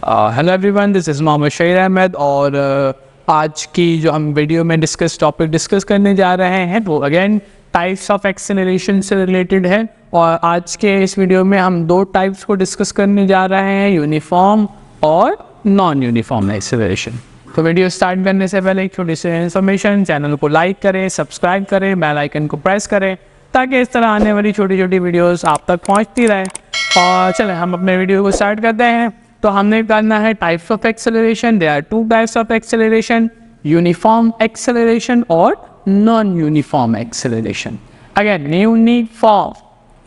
Hello everyone, this is Mohammad Shaheer Ahmed और आज की जो हम वीडियो में टॉपिक डिस्कस करने जा रहे हैं वो अगेन टाइप्स ऑफ एक्सेलरेशन से रिलेटेड है। और आज के इस वीडियो में हम दो टाइप्स को डिस्कस करने जा रहे हैं, यूनिफॉर्म और नॉन यूनिफॉर्म एक्सेलरेशन। तो वीडियो स्टार्ट करने से पहले एक छोटी सी इन्फॉर्मेशन, चैनल को लाइक करें, सब्सक्राइब करें, बेल आइकन को प्रेस करें ताकि इस तरह आने वाली छोटी छोटी वीडियोस आप तक पहुंचती रहे। और चलें हम अपने वीडियो को स्टार्ट करते हैं। तो हमने करना है types of acceleration. There are two types of acceleration, uniform acceleration और non uniform acceleration. Again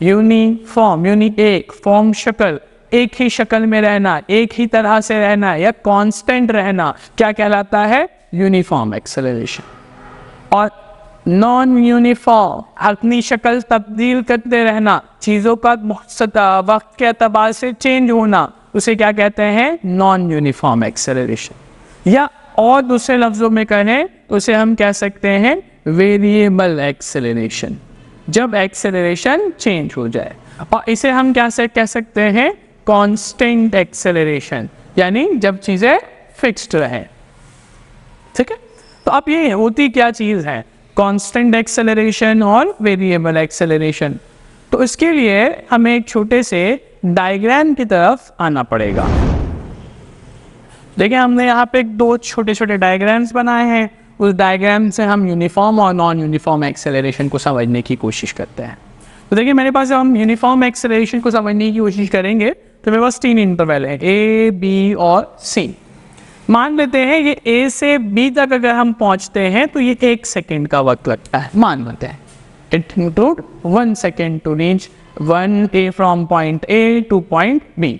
uniform एक फॉर्म शक्ल, एक ही शक्ल में रहना, एक ही तरह से रहना या कांस्टेंट रहना क्या कहलाता है? Uniform acceleration. और नॉन यूनिफॉर्म अपनी शक्ल तब्दील करते रहना, चीज़ों का वक्त के एतबार से चेंज होना, उसे क्या कहते हैं? Non uniform acceleration. या और दूसरे लफ्जों में कहें तो उसे हम कह सकते हैं वेरिएबल एक्सेलरेशन, जब एक्सेलरेशन चेंज हो जाए। और इसे हम क्या से कह सकते हैं? कांस्टेंट एक्सेलरेशन, यानी जब चीजें फिक्स्ड रहे। ठीक है, तो अब ये होती क्या चीज है, कांस्टेंट एक्सेलरेशन और वेरिएबल एक्सेलरेशन? तो इसके लिए हमें एक छोटे से डायग्राम की तरफ आना पड़ेगा। देखिए हमने यहाँ पे दो छोटे छोटे डायग्राम्स बनाए हैं। उस डायग्राम से हम यूनिफॉर्म और नॉन यूनिफॉर्म एक्सेलरेशन को समझने की कोशिश करते हैं। तो देखिए मेरे पास जब हम यूनिफॉर्म एक्सेलरेशन को समझने की कोशिश करेंगे तो मेरे पास तीन इंटरवल है, ए, बी और सी। मान लेते हैं ये ए से बी तक अगर हम पहुंचते हैं तो ये 1 सेकेंड का वक्त लगता है। मान लेते हैं it include 1 second to reach 1 A from point A to point B।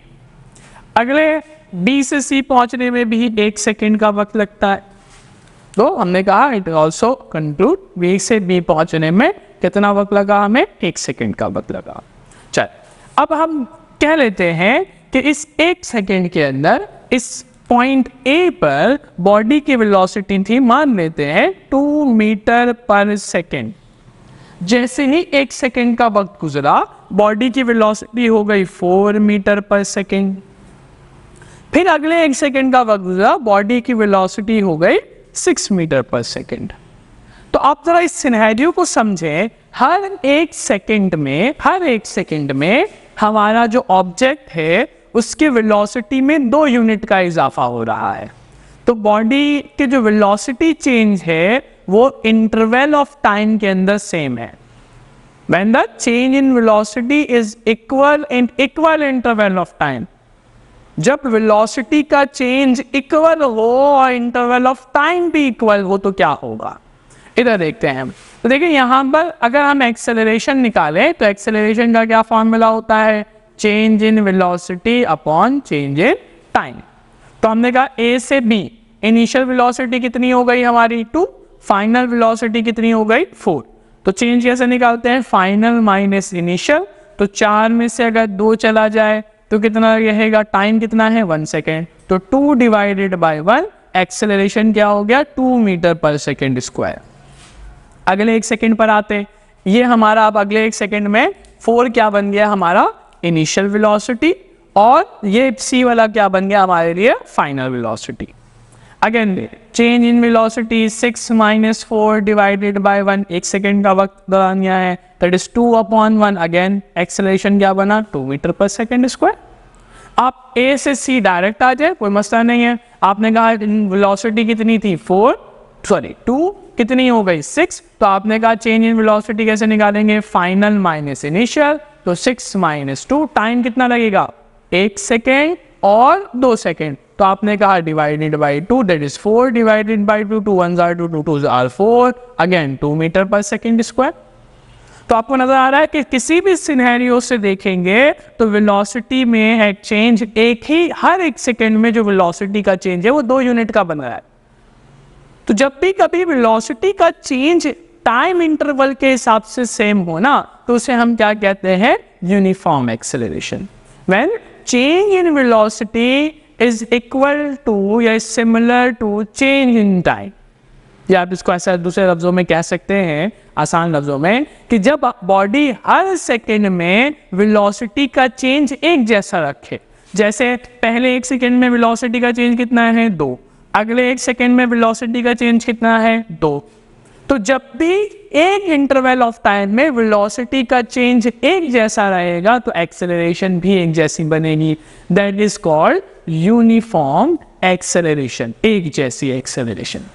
अगले B से C पहुंचने में भी 1 सेकेंड का वक्त लगता है। तो हमने कहा इट ऑल्सो कंक्लूड B से B पहुंचने में कितना वक्त लगा? हमें 1 सेकेंड का वक्त लगा। चल अब हम कह लेते हैं कि इस 1 सेकेंड के अंदर इस पॉइंट A पर बॉडी की वेलोसिटी थी, मान लेते हैं 2 मीटर पर सेकेंड। जैसे ही 1 सेकेंड का वक्त गुजरा बॉडी की वेलोसिटी हो गई 4 मीटर पर सेकेंड। फिर अगले 1 सेकेंड का वक्त गुजरा, बॉडी की वेलोसिटी हो गई 6 मीटर पर सेकेंड। तो आप जरा इस सिनेरियो को समझें। हर एक सेकेंड में हमारा जो ऑब्जेक्ट है उसके वेलोसिटी में 2 यूनिट का इजाफा हो रहा है। तो बॉडी के जो वेलोसिटी चेंज है वो इंटरवल ऑफ टाइम के अंदर सेम है। When the change in velocity is equal in equal interval of time, जब वेलोसिटी का चेंज इक्वल हो और इंटरवल ऑफ टाइम भी इक्वल हो तो क्या होगा? इधर देखते हैं हम। तो देखिए यहाँ पर अगर हम एक्सेलरेशन निकालें तो एक्सेलरेशन का क्या फॉर्मूला होता है? Change in velocity upon change in time. तो हमने कहा ए से बी इनिशियल वेलोसिटी कितनी हो गई हमारी? 2। फाइनल वेलोसिटी कितनी हो गई? 4। तो चेंज कैसे निकालते हैं? Final minus initial. तो 4 में से अगर 2 चला जाए तो कितना रहेगा? टाइम कितना है? 1 सेकेंड। तो 2 डिवाइडेड बाय 1, एक्सेलरेशन क्या हो गया? 2 मीटर पर सेकेंड स्क्वायर। अगले 1 सेकेंड पर आते, ये हमारा अब अगले 1 सेकेंड में 4 क्या बन गया? हमारा इनिशियल वेलोसिटी। और ये सी वाला क्या बन गया हमारे लिए? Final velocity. Again change in velocity 6 minus 4 divided by 1, 1 second का वक्त दौरान है, that is 2 upon 1। Again acceleration क्या बना? 2 मीटर पर सेकेंड स्क्वायर। आप ए से सी डायरेक्ट आ जाए, कोई मसला नहीं है। आपने कहा वेलोसिटी कितनी थी? 2 कितनी हो गई? 6। तो आपने कहा चेंज इन वेलोसिटी कैसे निकालेंगे? Final minus initial. तो 6 माइनस 2, टाइम कितना लगेगा? 1 सेकेंड और 2 सेकेंड। तो आपने कहा divided by 2, that is 4 divided by 2, 2 1 are 2, 2 2 are 4, again 2 metre per second square. तो आपको नजर आ रहा है कि किसी भी सिनेरियो से देखेंगे तो वेलोसिटी में एक चेंज हर एक सेकेंड में जो वेलोसिटी का चेंज है वो 2 यूनिट का बन रहा है। तो जब भी कभी वेलोसिटी का चेंज टाइम इंटरवल के हिसाब से सेम होना तो उसे हम क्या कहते हैं? Uniform acceleration. When change in velocity is equal to या similar to change in time, या आप इसको ऐसा दूसरे लफ्जों में कह सकते हैं, आसान लफ्जों में, कि जब बॉडी हर सेकेंड में वेलोसिटी का चेंज एक जैसा रखे, जैसे पहले 1 सेकेंड में वेलोसिटी का चेंज कितना है 2, अगले 1 सेकेंड में वेलोसिटी का चेंज कितना है 2। तो जब भी एक इंटरवल ऑफ टाइम में वेलोसिटी का चेंज एक जैसा रहेगा तो एक्सेलरेशन भी एक जैसी बनेगी। That is called uniform acceleration, एक जैसी एक्सेलरेशन।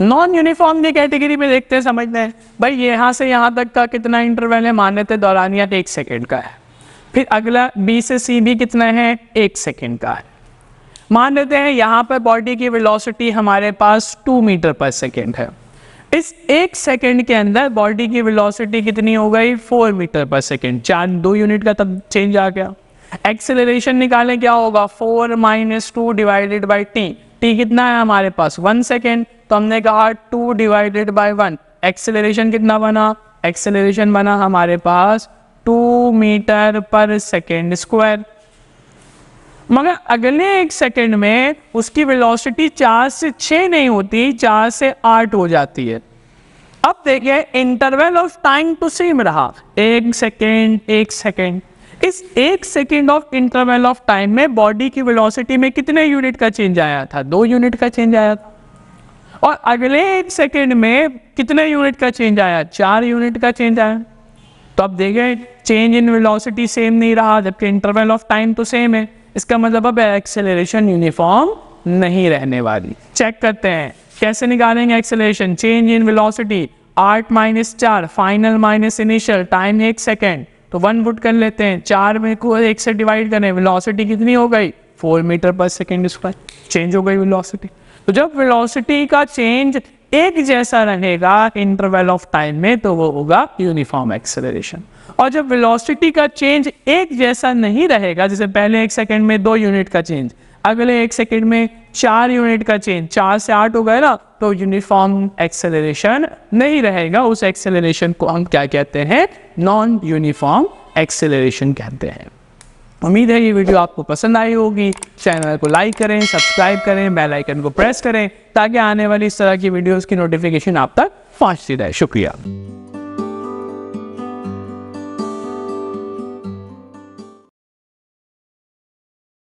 नॉन यूनिफॉर्म की कैटेगरी में देखते हैं, समझते हैं भाई यहाँ से यहाँ तक का कितना इंटरवल है, मान लेते दौरानियत 1 सेकेंड का है। फिर अगला बी से सी भी कितना है 1 सेकेंड का है। मान लेते हैं यहाँ पर बॉडी की वेलोसिटी हमारे पास 2 मीटर पर सेकेंड है। इस 1 सेकेंड के अंदर बॉडी की वेलोसिटी कितनी हो गई 4 मीटर पर सेकेंड, 2 यूनिट का तब चेंज आ गया। एक्सेलरेशन निकालें, क्या होगा 4 - 2 डिवाइडेड बाई टी। टी कितना है हमारे पास 1 सेकेंड, तो हमने कहा 2 डिवाइडेड बाई 1। एक्सेलरेशन कितना बना, एक्सेलरेशन बना हमारे पास 2 मीटर पर सेकेंड स्क्वायर। मगर अगले 1 सेकेंड में उसकी वेलोसिटी 4 से 6 नहीं होती, 4 से 8 हो जाती है। अब देखिए इंटरवल ऑफ टाइम तो सेम रहा, 1 सेकेंड 1 सेकेंड। इस 1 second of interval of time में बॉडी की वेलोसिटी में कितने यूनिट का चेंज आया था, 2 यूनिट का चेंज आया था। और अगले 1 सेकेंड में कितने यूनिट का चेंज आया, 4 यूनिट का चेंज आया। तो अब देखें चेंज इन वेलोसिटी सेम नहीं रहा, जबकि इंटरवल ऑफ टाइम तो सेम है। इसका मतलब अब एक्सेलरेशन यूनिफॉर्म नहीं रहने वाली। चेक करते हैं कैसे निकालेंगे acceleration. Change in velocity 8 - 4 final minus initial, time 1 second, तो 1 पुट कर लेते हैं। 4 में को 1 से डिवाइड करें, वेलोसिटी कितनी हो गई 4 metre per second square, change हो गई वेलोसिटी। तो जब वेलोसिटी का चेंज एक जैसा रहेगा इंटरवल ऑफ टाइम में तो वो होगा यूनिफॉर्म एक्सेलरेशन। और जब वेलोसिटी का चेंज एक जैसा नहीं रहेगा, जैसे पहले 1 सेकेंड में 2 यूनिट का चेंज, अगले 1 सेकेंड में 4 यूनिट का चेंज, 4 से 8 हो गए ना, तो यूनिफॉर्म एक्सेलरेशन नहीं रहेगा। उस एक्सेलरेशन को हम क्या कहते हैं, नॉन यूनिफॉर्म एक्सेलरेशन कहते हैं। उम्मीद है ये वीडियो आपको पसंद आई होगी। चैनल को लाइक करें, सब्सक्राइब करें, बेल आइकन को प्रेस करें ताकि आने वाली इस तरह की वीडियोस की नोटिफिकेशन आप तक पहुंचती रहे। शुक्रिया।